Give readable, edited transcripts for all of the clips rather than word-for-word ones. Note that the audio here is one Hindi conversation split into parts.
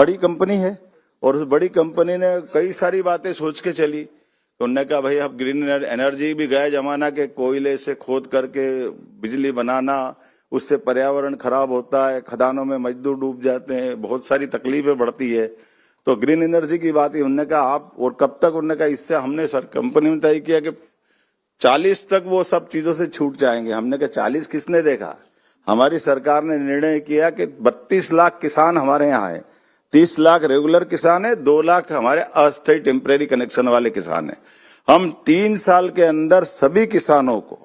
बड़ी कंपनी है और उस बड़ी कंपनी ने कई सारी बातें सोच के चली। तो उन्होंने कहा भाई अब ग्रीन एनर्जी भी गया जमाना के कोयले से खोद करके बिजली बनाना, उससे पर्यावरण खराब होता है, खदानों में मजदूर डूब जाते हैं, बहुत सारी तकलीफें बढ़ती है। तो ग्रीन एनर्जी की बात ही उन्होंने कहा आप, और कब तक, उन्होंने कहा इससे हमने सर कंपनी में तय किया कि 40 तक वो सब चीजों से छूट जाएंगे। हमने कहा 40 किसने देखा? हमारी सरकार ने निर्णय किया कि 32 लाख किसान हमारे यहाँ है, 30 लाख रेगुलर किसान है, 2 लाख हमारे अस्थायी टेम्परेरी कनेक्शन वाले किसान है। हम 3 साल के अंदर सभी किसानों को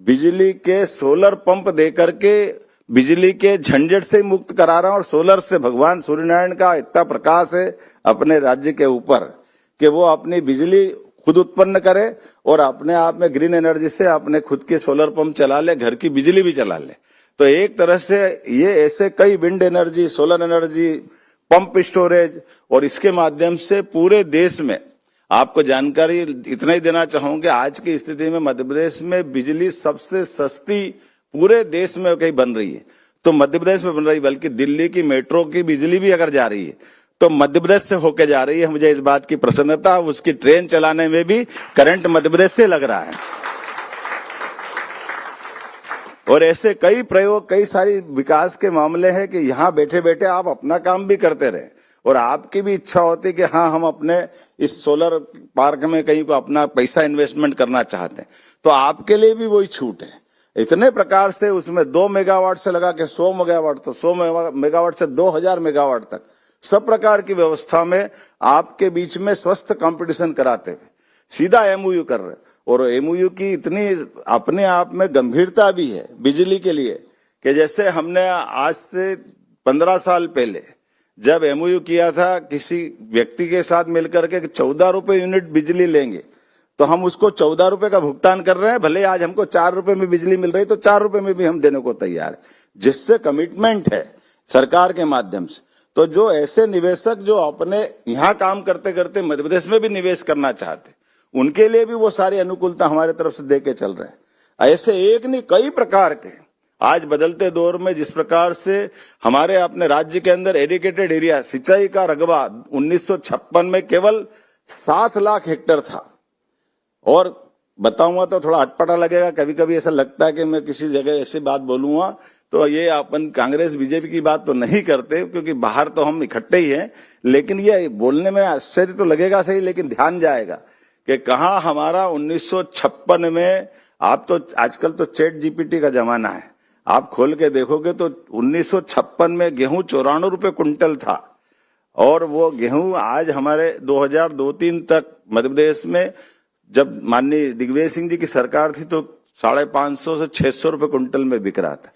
बिजली के सोलर पंप देकर के बिजली के झंझट से मुक्त करा रहा है। और सोलर से भगवान सूर्यनारायण का इतना प्रकाश है अपने राज्य के ऊपर कि वो अपनी बिजली खुद उत्पन्न करे और अपने आप में ग्रीन एनर्जी से अपने खुद के सोलर पंप चला ले, घर की बिजली भी चला ले। तो एक तरह से ये ऐसे कई wind energy, solar energy, pump storage, और इसके माध्यम से पूरे देश में आपको जानकारी इतना ही देना चाहूंगे, आज की स्थिति में मध्य प्रदेश में बिजली सबसे सस्ती पूरे देश में कहीं बन रही है। तो मध्य प्रदेश में बन रही, बल्कि दिल्ली की मेट्रो की बिजली भी अगर जा रही है तो मध्य प्रदेश से होके जा रही है। मुझे इस बात की प्रसन्नता, उसकी ट्रेन चलाने में भी करंट मध्य प्रदेश से लग रहा है। और ऐसे कई प्रयोग, कई सारी विकास के मामले हैं कि यहाँ बैठे बैठे आप अपना काम भी करते रहे और आपकी भी इच्छा होती कि हाँ हम अपने इस सोलर पार्क में कहीं को अपना पैसा इन्वेस्टमेंट करना चाहते हैं, तो आपके लिए भी वही छूट है। इतने प्रकार से उसमें 2 मेगावाट से लगा के 100 मेगावाट, तो 100 मेगावाट से 2000 मेगावाट तक सब प्रकार की व्यवस्था में आपके बीच में स्वस्थ कंपटीशन कराते हुए सीधा एमओयू कर रहे। और एमओयू की इतनी अपने आप में गंभीरता भी है बिजली के लिए कि जैसे हमने आज से 15 साल पहले जब एमओयू किया था किसी व्यक्ति के साथ मिलकर के 14 रुपए यूनिट बिजली लेंगे, तो हम उसको 14 रुपए का भुगतान कर रहे हैं। भले आज हमको 4 रुपए में बिजली मिल रही तो 4 रुपए में भी हम देने को तैयार है, जिससे कमिटमेंट है सरकार के माध्यम से। तो जो ऐसे निवेशक जो अपने यहाँ काम करते करते मध्य प्रदेश में भी निवेश करना चाहते, उनके लिए भी वो सारी अनुकूलता हमारे तरफ से देके चल रहे हैं। ऐसे एक नहीं कई प्रकार के आज बदलते दौर में जिस प्रकार से हमारे अपने राज्य के अंदर एडिकेटेड एरिया, सिंचाई का रकबा 1956 में केवल 7 लाख हेक्टेयर था। और बताऊंगा तो थोड़ा अटपटा लगेगा, कभी कभी ऐसा लगता है कि मैं किसी जगह ऐसी बात बोलूंगा तो ये अपन कांग्रेस बीजेपी की बात तो नहीं करते, क्योंकि बाहर तो हम इकट्ठे ही हैं, लेकिन ये बोलने में आश्चर्य तो लगेगा सही, लेकिन ध्यान जाएगा कि कहाँ हमारा 1956 में, आप तो आजकल तो चैट जीपीटी का जमाना है, आप खोल के देखोगे तो 1956 में गेहूं 94 रुपए कुंटल था। और वो गेहूं आज हमारे 2002-03 तक मध्य प्रदेश में जब माननीय दिग्विजय सिंह जी की सरकार थी तो 550 से 600 रुपए कुंटल में बिक रहा था।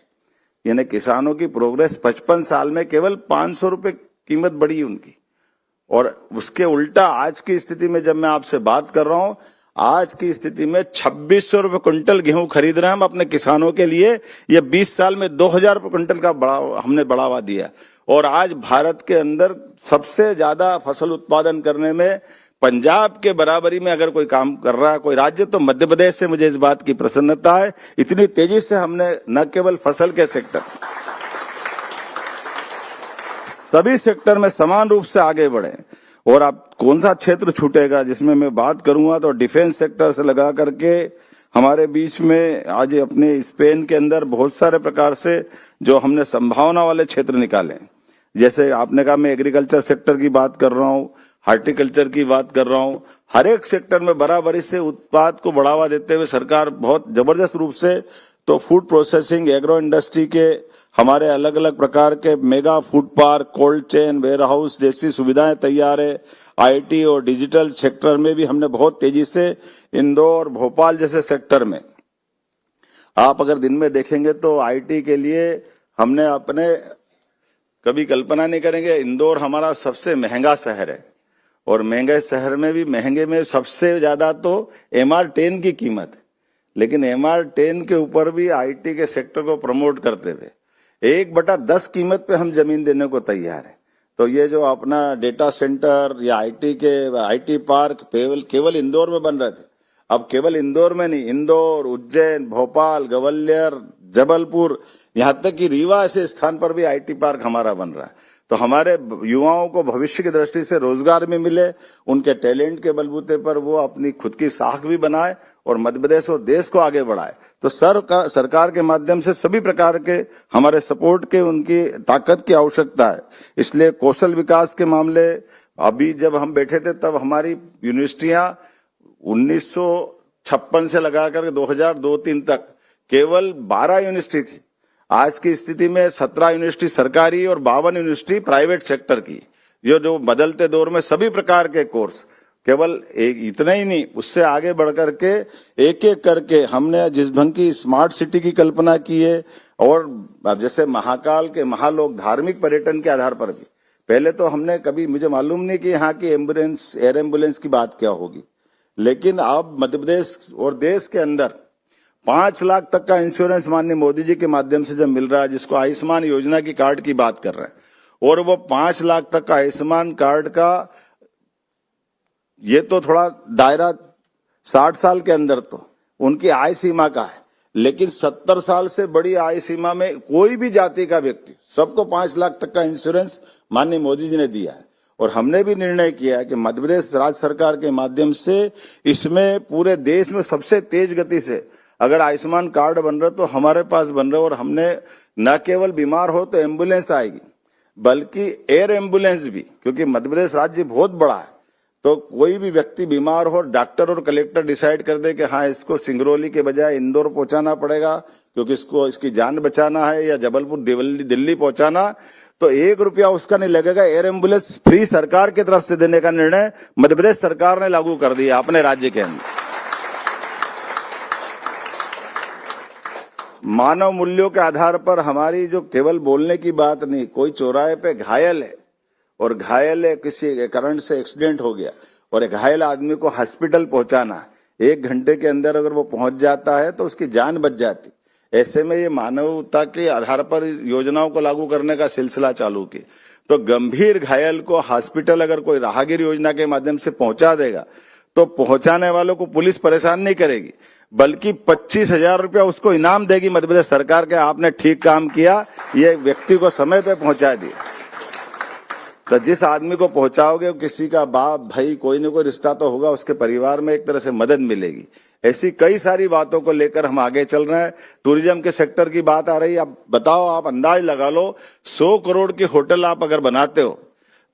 यानी किसानों की प्रोग्रेस 55 साल में केवल 500 रुपए कीमत बढ़ी उनकी। और उसके उल्टा आज की स्थिति में जब मैं आपसे बात कर रहा हूं, आज की स्थिति में 2600 रुपए कुंटल गेहूं खरीद रहे हैं हम अपने किसानों के लिए। ये 20 साल में 2000 रुपए कुंटल का हमने बढ़ावा दिया। और आज भारत के अंदर सबसे ज्यादा फसल उत्पादन करने में पंजाब के बराबरी में अगर कोई काम कर रहा है कोई राज्य तो मध्य प्रदेश से मुझे इस बात की प्रसन्नता है। इतनी तेजी से हमने न केवल फसल के सेक्टर, सभी सेक्टर में समान रूप से आगे बढ़े। और आप कौन सा क्षेत्र छूटेगा जिसमें मैं बात करूंगा तो डिफेंस सेक्टर से लगा करके हमारे बीच में आज अपने स्पेन के अंदर बहुत सारे प्रकार से जो हमने संभावना वाले क्षेत्र निकाले। जैसे आपने कहा मैं एग्रीकल्चर सेक्टर की बात कर रहा हूं, हार्टिकल्चर की बात कर रहा हूं। हर एक सेक्टर में बराबरी से उत्पाद को बढ़ावा देते हुए सरकार बहुत जबरदस्त रूप से, तो फूड प्रोसेसिंग, एग्रो इंडस्ट्री के हमारे अलग अलग प्रकार के mega food park, cold chain, warehouse जैसी सुविधाएं तैयार है। आईटी और डिजिटल सेक्टर में भी हमने बहुत तेजी से इंदौर, भोपाल जैसे सेक्टर में आप अगर दिन में देखेंगे तो आईटी के लिए हमने अपने कभी कल्पना नहीं करेंगे। इंदौर हमारा सबसे महंगा शहर है और महंगे शहर में भी महंगे में सबसे ज्यादा तो MR10 की कीमत है, लेकिन MR10 के ऊपर भी आईटी के सेक्टर को प्रमोट करते हुए 1/10 कीमत पे हम जमीन देने को तैयार है। तो ये जो अपना डेटा सेंटर या आईटी पार्क केवल इंदौर में बन रहे थे, अब केवल इंदौर में नहीं, इंदौर, उज्जैन, भोपाल, ग्वालियर, जबलपुर, यहाँ तक कि रीवा ऐसे स्थान पर भी आईटी पार्क हमारा बन रहा है। तो हमारे युवाओं को भविष्य की दृष्टि से रोजगार भी मिले, उनके टैलेंट के बलबूते पर वो अपनी खुद की साख भी बनाए और मध्य प्रदेश और देश को आगे बढ़ाए। तो सरकार के माध्यम से सभी प्रकार के हमारे सपोर्ट के, उनकी ताकत की आवश्यकता है। इसलिए कौशल विकास के मामले, अभी जब हम बैठे थे तब हमारी यूनिवर्सिटियां 1956 से लगाकर 2002-3 तक केवल 12 यूनिवर्सिटी थी। आज की स्थिति में 17 यूनिवर्सिटी सरकारी और 52 यूनिवर्सिटी प्राइवेट सेक्टर की, जो बदलते दौर में सभी प्रकार के कोर्स, केवल एक इतना ही नहीं, उससे आगे बढ़कर के एक एक करके हमने जिस ढंग की स्मार्ट सिटी की कल्पना की है, और जैसे महाकाल के महालोक धार्मिक पर्यटन के आधार पर भी, पहले तो हमने कभी, मुझे मालूम नहीं कि यहाँ की एम्बुलेंस, एयर एम्बुलेंस की बात क्या होगी, लेकिन अब मध्य प्रदेश और देश के अंदर 5 लाख तक का इंश्योरेंस माननीय मोदी जी के माध्यम से जब मिल रहा है, जिसको आयुष्मान योजना की कार्ड की बात कर रहे हैं, और वो 5 लाख तक का आयुष्मान कार्ड का, ये तो थोड़ा दायरा 60 साल के अंदर तो उनकी आय सीमा का है, लेकिन 70 साल से बड़ी आय सीमा में कोई भी जाति का व्यक्ति, सबको 5 लाख तक का इंश्योरेंस माननीय मोदी जी ने दिया है। और हमने भी निर्णय किया है कि मध्य प्रदेश राज्य सरकार के माध्यम से इसमें पूरे देश में सबसे तेज गति से अगर आयुष्मान कार्ड बन रहा तो हमारे पास बन रहा, और हमने न केवल बीमार हो तो एम्बुलेंस आएगी, बल्कि एयर एम्बुलेंस भी, क्योंकि मध्य प्रदेश राज्य बहुत बड़ा है। तो कोई भी व्यक्ति बीमार हो, डॉक्टर और कलेक्टर डिसाइड कर दे कि हाँ, इसको सिंगरौली के बजाय इंदौर पहुंचाना पड़ेगा क्योंकि इसकी जान बचाना है, या जबलपुर दिल्ली पहुंचाना, तो 1 रुपया उसका नहीं लगेगा। एयर एम्बुलेंस फ्री सरकार की तरफ से देने का निर्णय मध्य प्रदेश सरकार ने लागू कर दिया अपने राज्य के अंदर। मानव मूल्यों के आधार पर हमारी जो केवल बोलने की बात नहीं, कोई चौराहे पे घायल है और किसी करंट से एक्सीडेंट हो गया और एक घायल आदमी को हॉस्पिटल पहुंचाना है, 1 घंटे के अंदर अगर वो पहुंच जाता है तो उसकी जान बच जाती। ऐसे में ये मानवता के आधार पर योजनाओं को लागू करने का सिलसिला चालू किया। तो गंभीर घायल को हॉस्पिटल अगर कोई राहगीर योजना के माध्यम से पहुंचा देगा तो पहुंचाने वालों को पुलिस परेशान नहीं करेगी, बल्कि 25,000 रुपया उसको इनाम देगी मध्य प्रदेश सरकार के, आपने ठीक काम किया, ये व्यक्ति को समय पे पहुंचा दिया। तो जिस आदमी को पहुंचाओगे, किसी का बाप भाई कोई न कोई रिश्ता तो होगा, उसके परिवार में एक तरह से मदद मिलेगी। ऐसी कई सारी बातों को लेकर हम आगे चल रहे हैं। टूरिज्म के सेक्टर की बात आ रही है, अब बताओ, आप अंदाज लगा लो, 100 करोड़ की होटल आप अगर बनाते हो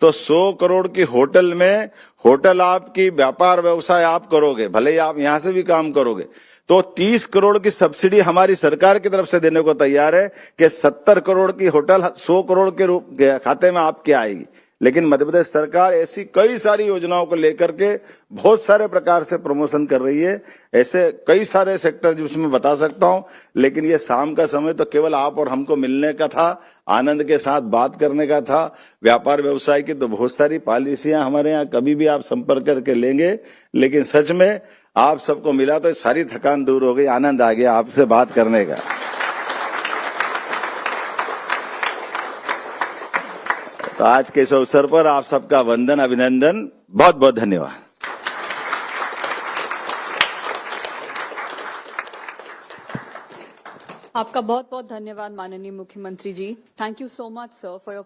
तो 100 करोड़ की होटल में, होटल आपकी व्यापार व्यवसाय आप करोगे, भले ही आप यहां से भी काम करोगे, तो 30 करोड़ की सब्सिडी हमारी सरकार की तरफ से देने को तैयार है कि 70 करोड़ की होटल 100 करोड़ के खाते में आपके आएगी। लेकिन मध्य प्रदेश सरकार ऐसी कई सारी योजनाओं को लेकर के बहुत सारे प्रकार से प्रमोशन कर रही है। ऐसे कई सारे सेक्टर जिसमें बता सकता हूं, लेकिन ये शाम का समय तो केवल आप और हमको मिलने का था, आनंद के साथ बात करने का था। व्यापार व्यवसाय की तो बहुत सारी पॉलिसियां हमारे यहाँ कभी भी आप संपर्क करके लेंगे, लेकिन सच में आप सबको मिला तो सारी थकान दूर हो गई, आनंद आ गया आपसे बात करने का। तो आज के इस अवसर पर आप सबका वंदन, अभिनंदन, बहुत बहुत धन्यवाद। आपका बहुत बहुत धन्यवाद माननीय मुख्यमंत्री ji. Thank you so much sir for your